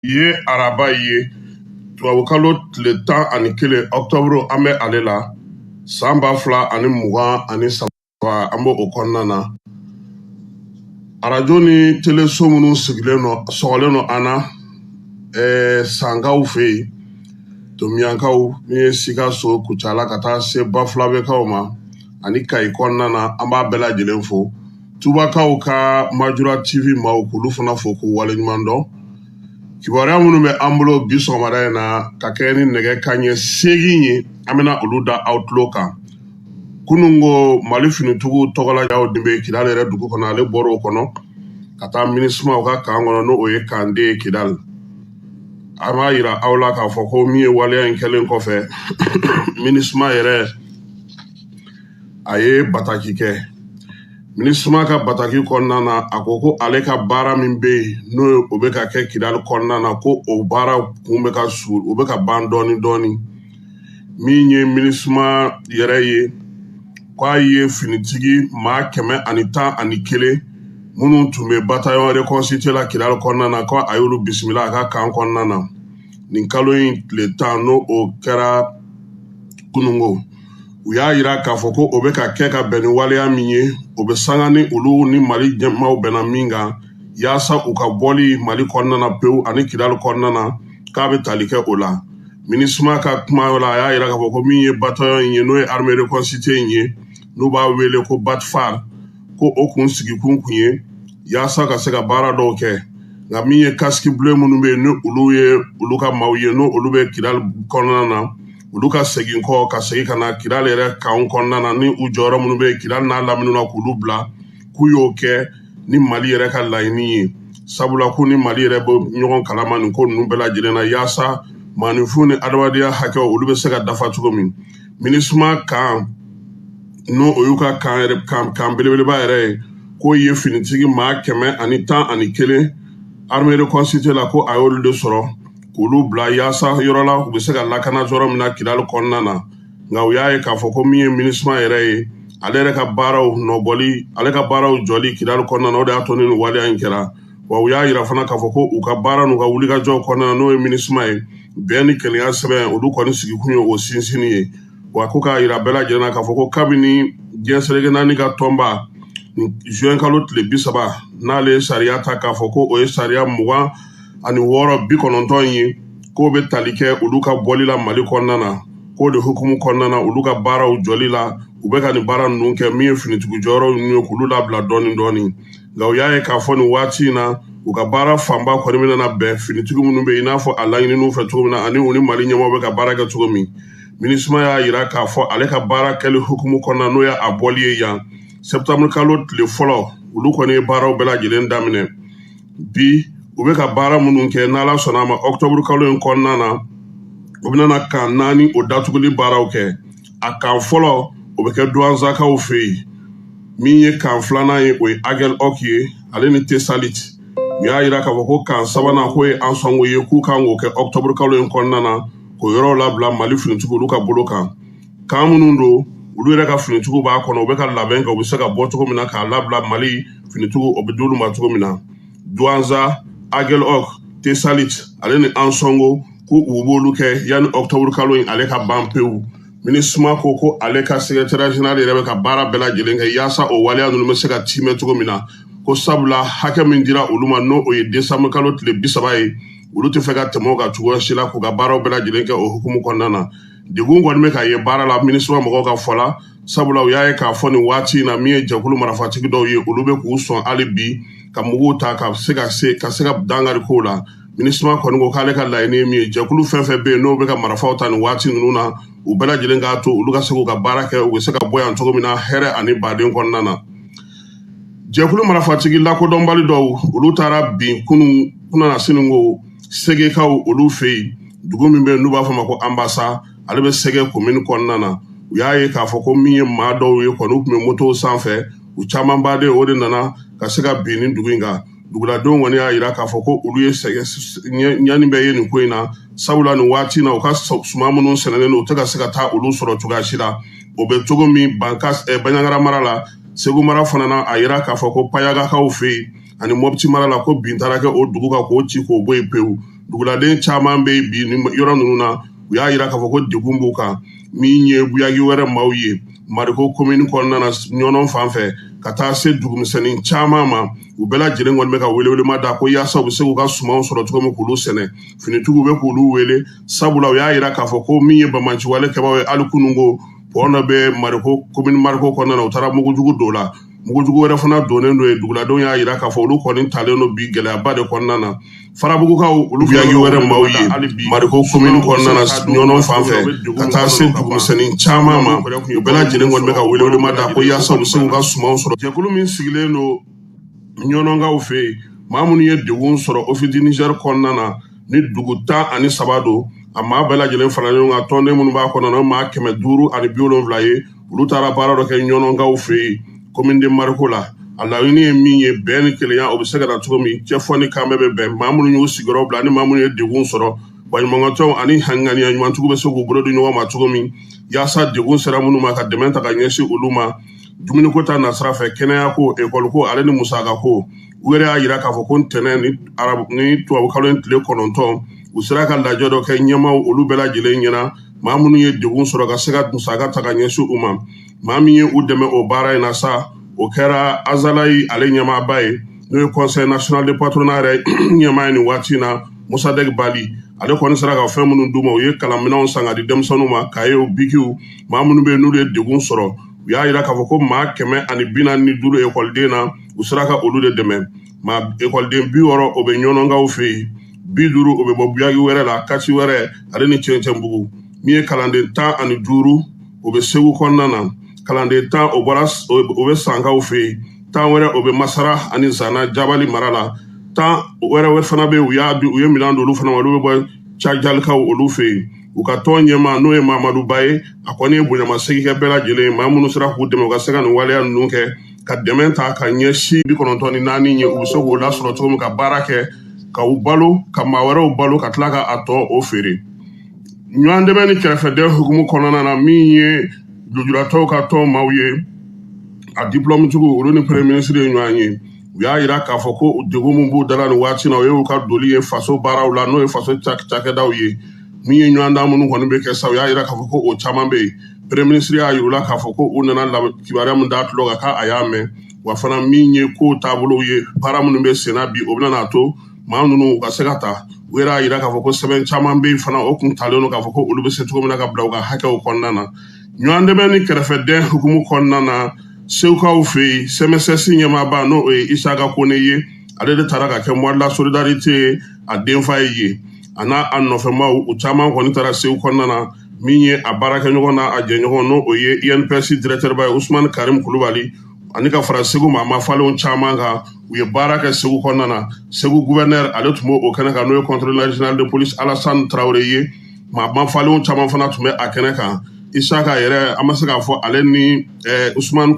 Ye araba ye tubabukalo tile 11 octobre an bɛ ale la san 2023 an b'o o kɔnɔna na. arajo ni teleso minnu sɔgɔlen nɔ an na sankaw fɛ yen tomiyankaw min ye Sikaso Kucala ka taa se Bafulabekaw ma ani Kayi kɔnɔna na an b'a bɛɛ lajɛlen fo. Tubakaw ka Majura TV maaw k'olu fana fo k'u waleɲuman dɔn. Kibaruya minnu bɛ an bolo bi sɔgɔmada in na ka kɛ ni nɛgɛ kanɲɛ 8 ye an bɛna olu da aw tulo kan. Kunun ko Mali finitigiw tɔgɔlajaw de bɛ Kidali yɛrɛ dugu kɔnɔ, ale bɔra o kɔnɔ ka taa MINUSMA ka kan kɔnɔ n'o ye Kande ye Kidali. An b'a yira aw la k'a fɔ ko min ye waleya in kɛlen kɔfɛ MINUSMA yɛrɛ a ye bataki kɛ. MINUSMA ka bataki kɔnɔna na a ko ale ka baara min bɛ yen n'o o bɛ ka kɛ Kidali kɔnɔna na ko o baara kun bɛ ka su o bɛ ka ban dɔɔni dɔɔni. Min ye MINUSMA yɛrɛ ye k'a ye finitigi maa 111 minnu tun bɛ bataillon reconstitué la Kidali kɔnɔna na ko a y'olu bisimila a ka kan kɔnɔna na. Nin kalo in tile 10 n'o o kɛra kunungo. U y'a yira k'a fɔ ko o bɛ ka kɛ ka bɛn ni waleya min ye o bɛ sanga ni olu ni Mali ɲɛmaaw bɛnna min kan yaasa u ka bɔli Mali kɔnɔna na pewu ani Kidali kɔnɔna na k'a bɛ tali kɛ o la. MINUSMA ka kuma la a y'a yira k'a fɔ ko min ye bataillon in ye n'o ye armée reconstituée in ye n'u b'a wele ko BATFAR ko o kun sigikun kun ye yaasa ka se ka baara dɔw kɛ. Nka min ye casque bleu minnu bɛ yen ni olu ye olu ka maaw ye n'o olu bɛ Kidali kɔnɔna na olu ka segin kɔ ka segin ka na Kidali yɛrɛ kan kɔnɔna na ni u jɔyɔrɔ minnu bɛ Kidali n'a lamini na k'olu bila k'u y'o kɛ ni Mali yɛrɛ ka laɲini ye. Sabula ko ni Mali yɛrɛ bɛ ɲɔgɔn kalama nin ko ninnu bɛɛ lajɛlen na yaasa maaninfin ni adamadenya hakɛw olu bɛ se ka dafa cogo min. MINUSMA kan n'o o y'u ka kan belebeleba yɛrɛ ye k'o ye finitigi maa 111 armée reconstituée la ko a y'olu de sɔrɔ k'olu bila yaasa yɔrɔ la u bɛ se ka lakana yɔrɔ min na Kidali kɔnɔna na. Nka u y'a ye k'a fɔ ko min ye MINUSMA yɛrɛ ye ale yɛrɛ ka baaraw nɔbɔli ale ka baaraw jɔli Kidali kɔnɔna na o de y'a to ni waleya in kɛra. Wa u y'a yira fana k'a fɔ ko u ka baara n'u ka wulikajɔw kɔnɔna na n'o ye MINUSMA ye bɛn ni kelenya sɛbɛn olu kɔni sigikun ye o sinsinni ye. Wa ko k'a yira bɛɛ lajɛlen na k'a fɔ ko kabini diɲɛ seleke naani ka tɔnba juin kalo tile 30 n'ale ye sariya ta k'a fɔ ko o ye sariya 26 ye k'o bɛ tali kɛ olu ka bɔli la Mali kɔnɔna na k'o de hukumu kɔnɔna na olu ka baaraw jɔli la u bɛ ka nin baara ninnu kɛ min ye finitigi jɔyɔrɔ ninnu ye k'olu labila dɔɔni dɔɔni. Nka u y'a ye k'a fɔ nin waati in na u ka baara fanba kɔni bɛna bɛn finitigi minnu bɛ yen i n'a fɔ a laɲininiw fɛ cogo min na ani u ni Mali ɲɛmaaw bɛ ka baara kɛ cogo min. MINUSMA y'a yira k'a fɔ ale ka baara kɛli hukumu kɔnɔna n'o ye a bɔli ye yan septembre kalo tile fɔlɔ olu kɔni ye baaraw bɛɛ lajɛlen daminɛ. Bi u bɛ ka baara minnu kɛ n'Ala sɔnna a ma octobre kalo in kɔnɔna na u bɛna kan 4 o datuguli baaraw kɛ. A kan fɔlɔ o bɛ kɛ douanzakaw fɛ yen min ye kan 2nan ye o ye avec ye ale ni Tesalit. U y'a yira k'a fɔ ko kan 3nan k'o ye ansɔngo ye k'u kan k'o kɛ octobre kalo in kɔnɔna na k'o yɔrɔ labila Mali finitigiw olu ka bolo kan. Kan minnu don olu yɛrɛ ka finitigiw b'a kɔnɔ u bɛ ka labɛn kɛ u bɛ se ka bɔ cogo min na k'a labila Mali finitigiw o bɛ d'olu ma cogo min na. Douanza, avec, Tesalit ale ni ansɔngo ko u b'olu kɛ yanni octobre kalo in ale ka ban pewu. MINUSMA ko ale ka secrétaire général yɛrɛ bɛ ka baara bɛɛ lajɛlen kɛ yaasa o waleya ninnu bɛ se ka timɛ cogo min na ko sabula hakɛ min dira olu ma n'o o ye décembre kalo tile 30 ye olu tɛ fɛ ka tɛmɛ o kan cogoya si la k'u ka baaraw bɛɛ lajɛlen kɛ o hukumu kɔnɔna na. Degun kɔni bɛ ka ye baara la MINUSMA mɔgɔw ka fɔ la sabula u y'a ye k'a fɔ nin waati in na min ye jɛkulu marifatigi dɔw ye olu bɛ k'u sɔn hali bi ka muguw ta ka se ka dankari kow la. MINUSMA kɔni ko k'ale ka laɲini ye min ye jɛkulu fɛn fɛn bɛ yen n'o bɛ ka marifaw ta nin waati ninnu na u bɛɛ lajɛlen k'a to olu ka se k'u ka baara kɛ u bɛ se ka bɔ yan cogo min na hɛrɛ ani baden kɔnɔna na. Jɛkulu marifatigi lakodɔnbali dɔw olu taara bin kunun na siniko Segekaw olu fɛ yen dugu min bɛ yen n'u b'a fɔ ma ko Ambassa ale bɛ Sege commune kɔnɔna na. U y'a ye k'a fɔ ko min ye maa dɔw ye kɔni u tun bɛ motow sanfɛ u caman baden o de nana ka se ka bin nin dugu in kan. Duguladenw kɔni y'a yira k'a fɔ ko olu ye ɲani bɛ ye nin ko in na sabula nin waati in na u ka suma minnu sɛnɛlen don u tɛ ka se ka taa olu sɔrɔ cogoya si la. O bɛ cogo min Baɲaŋara mara la Segu mara fana na a yira k'a fɔ ko Payagakaw fɛ yen ani Mopti mara la ko bin taara kɛ o dugu kan k'o ci k'o bɔ yen pewu. duguladen caman bɛ bi ni yɔrɔ ninnu na u y'a yira k'a fɔ ko degun b'u kan min ye buyaki wɛrɛ maaw ye mariko commune kɔnɔna na ɲɔnɔn fan fɛ ka taa se dugumisɛnnin caman ma u bɛɛ lajɛlen kɔni bɛ ka welewelema da ko yaasa u bɛ se k'u ka sumanw sɔrɔ cogo min k'olu sɛnɛ finitigiw bɛ k'olu wele sabula u y'a yira k'a fɔ ko min ye bamanciwale kɛbaaw ye hali kunun ko pɔn dɔ bɛ mariko commune mariko kɔnɔna na u taara mugujugu don la mugujugu wɛrɛ fana donnen don ye duguladenw y'a yira k'a fɔ olu kɔni talen don bi gɛlɛyaba de kɔnɔna na farabugukaw olu buyaki wɛrɛ maaw ye mariko commune kɔnɔna na ɲɔnɔn fan fɛ ka taa se dugumisɛnnin caman ma u bɛɛ lajɛlen kɔni bɛ ka welewelema da ko yaasa u bɛ se k'u ka sumanw sɔrɔ jɛkulu min sigilen don ɲɔnɔnkaw fɛ yen maa minnu ye degun sɔrɔ ofidi Niger kɔnɔna na ni dugu 13 don a maa bɛɛ lajɛlen fara ɲɔgɔn kan tɔnden minnu b'a kɔnɔna na maa 570 ye olu taara baara dɔ kɛ ɲɔnɔnkaw fɛ yen commune de mariko la a laɲini ye min ye bɛn ni kelenya o bɛ se ka na cogo min cɛ fɔ ni kan bɛɛ bɛ bɛn maa minnu y'u sigiyɔrɔ bila ni maa minnu ye degun sɔrɔ wa ɲumankɛtɔnw ani ŋaniya ɲumantigiw bɛ se k'u bolo di ɲɔgɔn ma cogo min yaasa degun sera minnu ma ka dɛmɛ ta ka ɲɛsin olu ma dumuniko ta nasira fɛ kɛnɛya ko ekɔli ko ale ni musaka ko u yɛrɛ y'a yira k'a fɔ ko ntɛnɛn ni tubabukalo in tile 9 u sera ka lajɛ dɔ kɛ ɲɛmaw olu bɛɛ lajɛlen ɲɛna maa minnu ye degun sɔrɔ ka se ka musaka ta ka ɲɛsin u ma maa min ye u dɛmɛ o baara in na sa o kɛra Azalayi ale ɲɛmaaba ye n'o ye conseil national de patronat yɛrɛ ɲɛmaa ye nin waati in na Musadɛk Bali ale kɔni sera ka fɛn minnu d'u ma u ye kalanminɛnw san ka di denmisɛnninw ma kayew bikiw maa minnu bɛ yen n'olu ye degun sɔrɔ u y'a yira k'a fɔ ko maa 145 ekɔliden na u sera ka olu de dɛmɛ maa ekɔliden 60 o bɛ ɲɔnɔnkaw fɛ yen 50 o bɛ bɔ buyaki wɛrɛ la kati wɛrɛ ale ni cɛncɛnbugu min ye kalanden 15 o bɛ Segu kɔnɔna na kalanden 10 o bɛ Sankaw fɛ yen 10 wɛrɛ o bɛ Masara ani Zana Jabali mara la 10 wɛrɛ fana bɛ u ye minɛn d'olu fana ma olu bɛ bɔ Cajalikaw olu fɛ yen u ka tɔn ɲɛmaa n'o ye Mamadu Ba ye a kɔni ye bonyamasegin kɛ bɛɛ lajɛlen maa minnu sera k'u dɛmɛ u ka se ka nin waleya ninnu kɛ ka dɛmɛ ta ka ɲɛsin 94 ye u bɛ se k'o lasɔrɔ cogo min ka baara kɛ ka u balo ka maa wɛrɛw balo ka tila ka a tɔ o feere ɲɔgɔn dɛmɛ ni kɛrɛfɛdɛn hukumu kɔnɔna na min ye lujuratɔw ka tɔn maaw ye a diplômetigiw olu ni premier ministre ye ɲɔgɔn ye u y'a yira k'a fɔ ko degun min b'u dala nin waati na o ye u ka doli ye faso baaraw la n'o ye faso cakɛdaw ye min ye ɲɔgɔn dan minnu kɔni bɛ kɛ sa u y'a yira k'a fɔ ko o caman bɛ yen premier ministre y'a yir'u la k'a fɔ ko u nana kibaruya min d'a tulo kan k'a y'a mɛn wa fana min ye kow taabolow ye baara minnu bɛ senna bi o bɛna n'a to maa ninnu u ka se ka ta u yɛrɛ y'a yira k'a fɔ ko sɛbɛn caman bɛ yen fana o kun talen don k'a fɔ ko olu bɛ se cogo min na ka bila u ka hakɛw kɔnɔna na ɲɔgɔn dɛmɛ ni kɛrɛfɛdɛn hukumu kɔnɔna na Segukaw fɛ yen CMSS ɲɛmaaba n'o ye Isaka Kone ye ale de taara ka kɛ mois de la solidarité ye a denfa ye a n'a nɔfɛmaw u caman kɔni taara Segu kɔnɔna na min ye a baarakɛɲɔgɔn n'a a jɛɲɔgɔn n'o o ye INPS directeur ba ye Usman Karim Kulubali ani ka fara Segu maa falenw caman kan u ye baara kɛ Segu kɔnɔna na Segu gouverneur ale tun b'o kɛnɛ kan n'o ye contrôleur général de police Alassane Traoré ye maa falenw caman fana tun bɛ a kɛnɛ kan Isaka yɛrɛ an ma se k'a fɔ ale ni Usman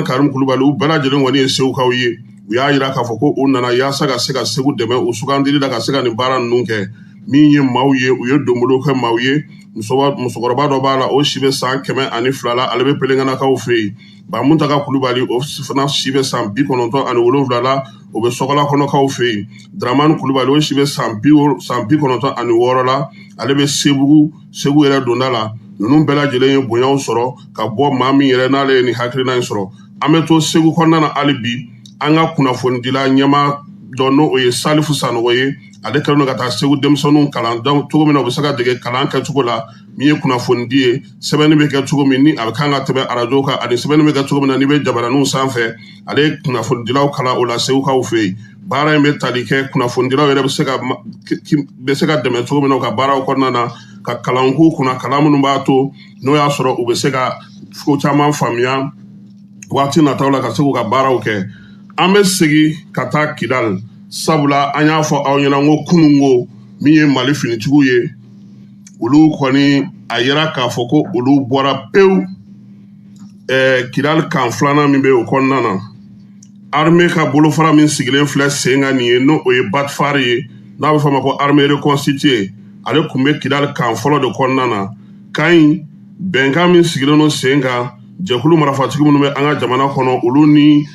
Karim Kulubali u bɛɛ lajɛlen kɔni ye Segukaw ye u y'a yira k'a fɔ ko u nana yaasa ka se ka Segu dɛmɛ u sugandili la ka se ka nin baara ninnu kɛ min ye maaw ye u ye donbolo kɛ maaw ye musokɔrɔba dɔ b'a la o si bɛ san 102 la ale bɛ pelenkanakaw fɛ yen Bamuntaga Kulubali o fana si bɛ san 97 la o bɛ Sɔgɔla kɔnɔkaw fɛ yen Dramani Kulubali o si bɛ san 96 la ale bɛ Segu yɛrɛ donda la ninnu bɛɛ lajɛlen ye bonyaw sɔrɔ ka bɔ maa min yɛrɛ n'ale ye nin hakilina in sɔrɔ an bɛ to Segu kɔnɔna na hali bi an ka kunnafonidila ɲɛmaa dɔ n'o ye Salifu Sanogo ye ale kɛlen don ka taa Segu denmisɛnninw kalan cogo min na u bɛ se ka dege kalan kɛcogo la min ye kunnafonidi ye sɛbɛnni bɛ kɛ cogo min ni a kan ka tɛmɛ arajo kan ani sɛbɛnni bɛ kɛ cogo min na n'i bɛ jabaraninw sanfɛ ale ye kunnafonidilaw kalan o la Segukaw fɛ yen baara in bɛ tali kɛ kunnafonidilaw yɛrɛ bɛ se ka dɛmɛ cogo min na u ka baaraw kɔnɔna na ka kalan k'u kunna kalan minnu b'a to n'o y'a sɔrɔ u bɛ se ka ko caman faamuya waati nataw la ka se k'u ka baaraw kɛ an bɛ segin ka taa Kidal sabula an y'a fɔ aw ɲɛna ko kunun ko min ye Mali finitigiw ye olu kɔni a yira k'a fɔ ko olu bɔra pewu Kidal kan filanan min bɛ o kɔnɔna na armée ka bolofara min sigilen filɛ sen kan nin ye n'o ye Batfar ye n'a bɛ fɔ a ma ko armée reconstituée ale tun bɛ Kidal kan fɔlɔ de kɔnɔna na kan in bɛnkan min sigilen don sen kan jɛkulu marafatigi minnu bɛ an ka jamana kɔnɔ olu ni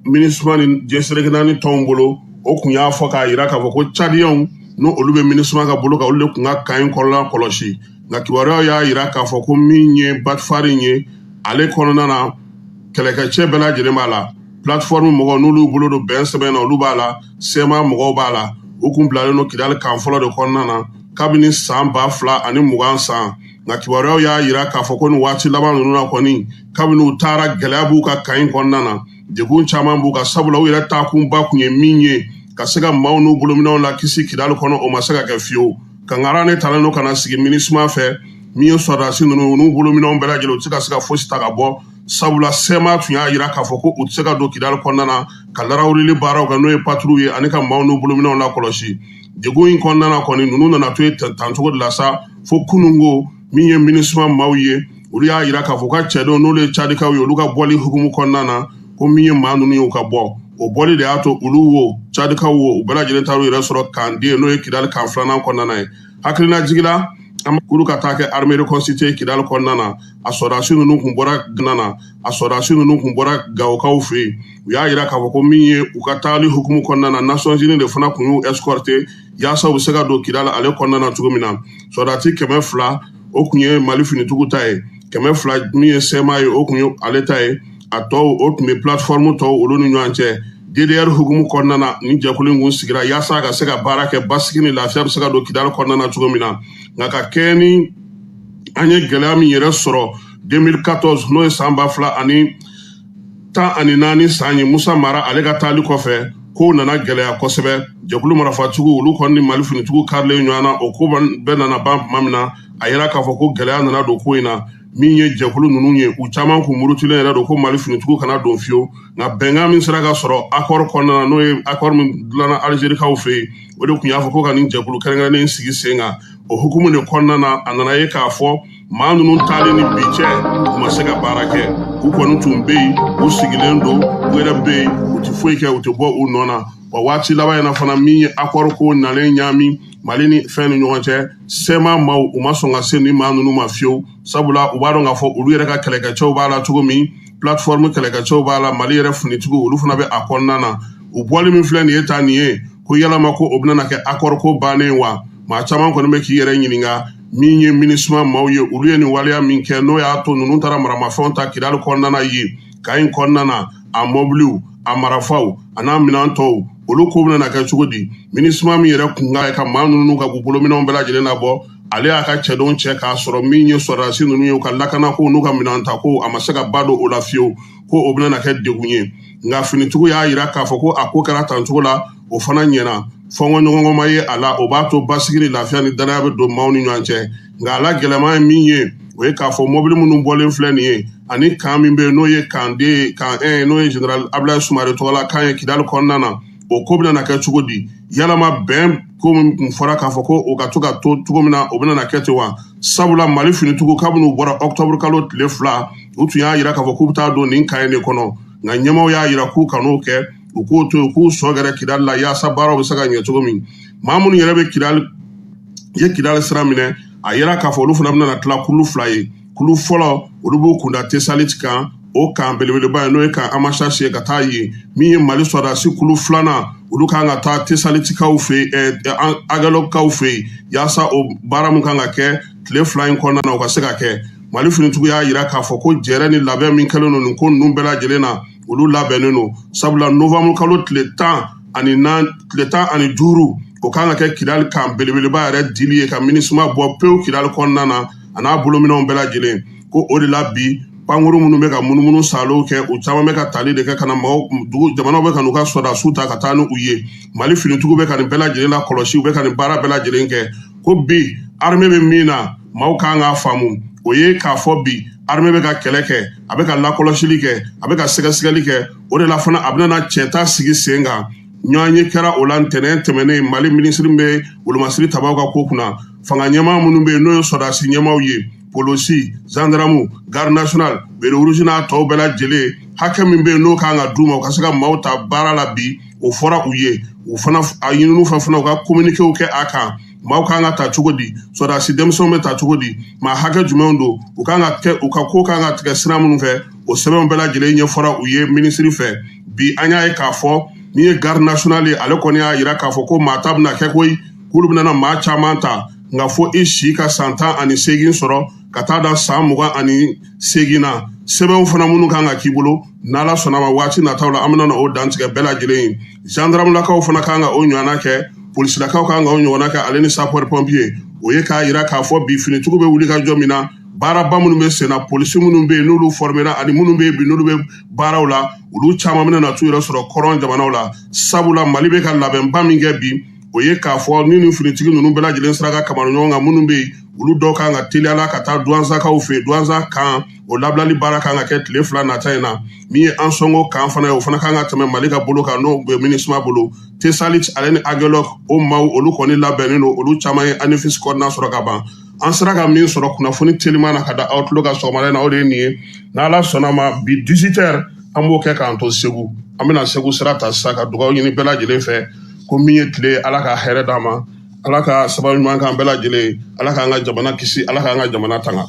MINUSMA ni jɛnsɛrɛkɛna ni tɔnw bolo o kun y'a fɔ k'a yira k'a fɔ ko Tchadiens no olu bɛ MINUSMA ka bolo kan olu de kun ka kan in kɔnɔna kɔlɔsi nka kibaruyaw y'a yira k'a fɔ ko min ye Batfari ye ale kɔnɔna na kɛlɛkɛcɛ bɛɛ lajɛlen b'a la plateforme mɔgɔw n'olu bolo don bɛn sɛbɛn na olu b'a la sema mɔgɔw b'a la u kun bilalen don Kidali kan fɔlɔ de kɔnɔna na kabini san 2020 san nka kibaruyaw y'a yira k'a fɔ ko nin waati laban ninnu na kɔni kabini u taara gɛlɛya b'u ka kan in kɔnɔna na degun caman b'u ka sabula u yɛrɛ taakunba kun ye min ye ka se ka maaw n'u bolominɛw la kisi Kidali kɔnɔ o ma se ka kɛ fiyewu kangara ne talen don ka na sigi MINUSMA fɛ min ye sɔrɔdasi ninnu n'u bolominɛw bɛɛ lajɛlen u tɛ se ka se ka fosi ta ka bɔ sabula sema tun y'a yira k'a fɔ ko u tɛ se ka don Kidali kɔnɔna na ka larawulili baaraw kɛ n'o ye patrouille ye ani ka maaw n'u bolominɛw la kɔlɔsi degun in kɔnɔna na kɔni ninnu nana to yen tancogo de la sa fo kunungo min ye MINUSMA maaw ye olu y'a yira k'a fɔ ka cɛdenw n'olu ye Tchadikaw ye olu ka bɔli hukumu kɔnɔna na ko min ye maa ninnu ye u ka bɔ o bɔli de y'a to olu wo Tchadikaw wo u bɛɛ lajɛlen taar'u yɛrɛ sɔrɔ kan den n'o ye Kidali kan filanan kɔnɔna ye hakilina jigila an k'olu ka taa kɛ armée reconstituée Kidali kɔnɔna na a sɔrɔdasi ninnu kun bɔra Gana na a sɔrɔdasi ninnu kun bɔra Gawokaw fɛ yen u y'a yira k'a fɔ ko min ye u ka taali hukumu kɔnɔna na Nations Unies de fana kun y'u escorter yaasa u bɛ se ka don Kidali ale kɔnɔna na cogo min na sɔrɔdasi 200 o kun ye Mali finitigiw ta ye 200 min ye sema ye o kun ye ale ta ye a tɔw o tun bɛ plateforme tɔw olu ni ɲɔgɔn cɛ DDR hukumu kɔnɔna na ni jɛkulu in kun sigira yaasa a ka se ka baara kɛ basigi ni lafiya bɛ se ka don Kidali kɔnɔna na cogo min na nka ka kɛ ni an ye gɛlɛya min yɛrɛ sɔrɔ 2014 n'o ye san 2014 san ye Musa Mara ale ka taali kɔfɛ kow nana gɛlɛya kosɛbɛ jɛkulu marafatigiw olu kɔni ni Mali finitigiw karilen ɲɔgɔn na o ko bɛɛ nana ban tuma min na a yira k'a fɔ ko gɛlɛya nana don ko in na min ye jɛkulu ninnu ye u caman kun murutilen yɛrɛ don ko Mali finitigiw kana don fiyewu nka bɛnkan min sera ka sɔrɔ accord kɔnɔna na n'o ye accord min dilanna Algérikaw fɛ yen o de kun y'a fɔ ko ka nin jɛkulu kɛrɛnkɛrɛnnen sigi sen kan o hukumu de kɔnɔna na a nana ye k'a fɔ maa ninnu taalen ni bi cɛ u ma se ka baara kɛ u kɔni tun bɛ yen u sigilen don u yɛrɛ bɛ yen u tɛ foyi kɛ u tɛ bɔ u nɔ na wa waati laban in na fana min ye accord ko nalen ɲaami Mali ni fɛn ni ɲɔgɔn cɛ sema maaw u ma sɔn ka se ni maa ninnu ma fiyewu sabula u b'a dɔn k'a fɔ olu yɛrɛ ka kɛlɛkɛcɛw b'a la cogo min plateforme kɛlɛkɛcɛw b'a la Mali yɛrɛ finitigiw olu fana bɛ a kɔnɔna na u bɔli min filɛ nin ye ta nin ye ko yalama ko o bɛna kɛ accord ko bannen wa maa caman kɔni bɛ k'i yɛrɛ ɲininka min ye MINUSMA maaw ye olu ye nin waleya min kɛ n'o y'a to ninnu taara maramafɛnw ta Kidali kɔnɔna na yen ka in kɔnɔna na a mɔbiliw a marafaw a n'a minɛn tɔw olu ko bɛna kɛ cogo di MINUSMA min yɛrɛ kun ka ka maa ninnu ka bolominɛnw bɛɛ lajɛlen labɔ ale y'a ka cɛdenw cɛ k'a sɔrɔ min ye sɔrɔdasi ninnu ye u ka lakanako n'u ka minɛn ta ko a ma se ka ba don o la fiyewu ko o bɛna kɛ degun ye nka finitigiw y'a yira k'a fɔ ko a ko kɛra tancogo la o fana ɲɛna fɔnkɔ ɲɔgɔnkɔma ye a la o b'a to basigi ni lafiya ni danaya bɛ don maaw ni ɲɔgɔn cɛ nka a la gɛlɛman ye min ye o ye k'a fɔ mɔbili minnu bɔlen filɛ nin ye ani kan min bɛ yen n'o ye kan 1 n'o ye Général Abdoulaye Soumaré tɔgɔla kan ye Kidali kɔnɔna na o ko bɛna kɛ cogo di yalama bɛn ko min kun fɔra k'a fɔ ko o ka to ka to cogo min na o bɛna kɛ ten wa sabula Mali finitigiw kabini u bɔra octobre kalo tile 2 u tun y'a yira k'a fɔ k'u bɛ taa don nin kan in de kɔnɔ nka ɲɛmaw y'a yira k'u kan'o kɛ u k'o to yen k'u sɔ gɛrɛ Kidali la yaasa baaraw bɛ se ka ɲɛ cogo min maa minnu yɛrɛ bɛ Kidali sira minɛ a yira k'a fɔ olu fana bɛna tila kulu 2 ye kulu fɔlɔ olu b'u kunda Tesalit kan o kan belebeleba ye n'o ye kan Amachasi ye ka taa yen min ye Mali sɔrɔdasi kulu 2nan olu kan ka taa Tesalitikaw fɛ yen Agalokaw fɛ yen yaasa o baara min kan ka kɛ tile 2 in kɔnɔna na o ka se ka kɛ Mali finitigiw y'a yira k'a fɔ ko jɛrɛ ni labɛn min kɛlen don nin ko ninnu bɛɛ lajɛlen na olu labɛnnen don sabula novembre kalo tile 15 o kan ka kɛ Kidali kan belebeleba yɛrɛ dili ye ka MINUSMA bɔ pewu Kidali kɔnɔna na a n'a bolominɛnw bɛɛ lajɛlen ko o de la bi pankuru minnu bɛ ka munumunu salow kɛ u caman bɛ ka tali de kɛ ka na jamanaw bɛ ka n'u ka sɔrɔdasiw ta ka taa ni u ye Mali finitigiw bɛ ka nin bɛɛ lajɛlen la kɔlɔsi u bɛ ka nin baara bɛɛ lajɛlen kɛ ko bi armée bɛ min na maaw kan k'a faamu o ye k'a fɔ bi armée bɛ ka kɛlɛ kɛ a bɛ ka lakɔlɔsili kɛ a bɛ ka sɛgɛsɛgɛli kɛ o de la fana a bɛna cɛta sigi sen kan ɲɔgɔn ye kɛra o la ntɛnɛn tɛmɛnen Mali minisiri bɛ wolomasiri tabaw ka ko kunna fanga ɲɛmaa minnu bɛ yen n'o ye sɔrɔdasi ɲɛmaaw ye polisi gendarme garde nationale bere rouge n'a tɔw bɛɛ lajɛlen hakɛ min bɛ yen n'o kan ka d'u ma u ka se ka maaw ta baara la bi o fɔra u ye u fana a ɲininiw fana u ka communiquéw kɛ a kan maaw kan ka ta cogo di sɔrɔdasi denmisɛnw bɛ ta cogo di maa hakɛ jumɛnw don u kan ka kɛ u ka ko kan ka tigɛ sira minnu fɛ o sɛbɛnw bɛɛ lajɛlen ɲɛfɔra u ye minisiri fɛ bi an y'a ye k'a fɔ min ye garde nationale ye ale kɔni y'a yira k'a fɔ ko maa ta bɛna kɛ koyi k'olu bɛna maa caman ta nka fo i si ka san 18 sɔrɔ ka taa da san 28 na sɛbɛnw fana minnu kan ka k'i bolo n'ala sɔnna ma waati nataw la an bɛna o dantigɛ bɛɛ lajɛlen ye gendarmelakaw fana kan ka o ɲɔgɔnna kɛ polisilakaw kan ka o ɲɔgɔnna kɛ ale ni sapeur pompier o ye k'a yira k'a fɔ bi finitigiw bɛ wuli ka jɔ min na baaraba minnu bɛ sen na polisi minnu bɛ yen n'olu formera ani minnu bɛ yen bi n'olu bɛ baaraw la olu caman bɛna na t'u yɛrɛ sɔrɔ kɔrɔn jamanaw la sabula Mali bɛ ka labɛnba min kɛ bi o ye k'a fɔ ni nin finitigi ninnu bɛɛ lajɛlen sera ka kamara ɲɔgɔn kan minnu bɛ yen olu dɔw kan ka teliyala ka taa douanzakaw fɛ douanza kan o labilali baara kan ka kɛ tile 2 nata in na min ye an sɔngo kan fana ye o fana kan ka tɛmɛ Mali ka bolo kan n'o bɛ MINUSMA bolo Tesalit ale ni Agelok o maaw olu kɔni labɛnnen don olu caman ye ANEFIS kɔnɔna sɔrɔ ka ban an sera ka min sɔrɔ kunnafoni teliman na ka da Outlook ka sɔgɔmada in na o de ye nin ye n'ala sɔnna ma bi 18h an b'o kɛ k'an to Segu an bɛna Segu sira ta sisan ka dugawu ɲini bɛɛ lajɛlen fɛ ko min ye tile ala ka hɛrɛ d'an ma ala ka sababu ɲuman k'an bɛɛ lajɛlen ala k'an ka jamana kisi ala k'an ka jamana tanga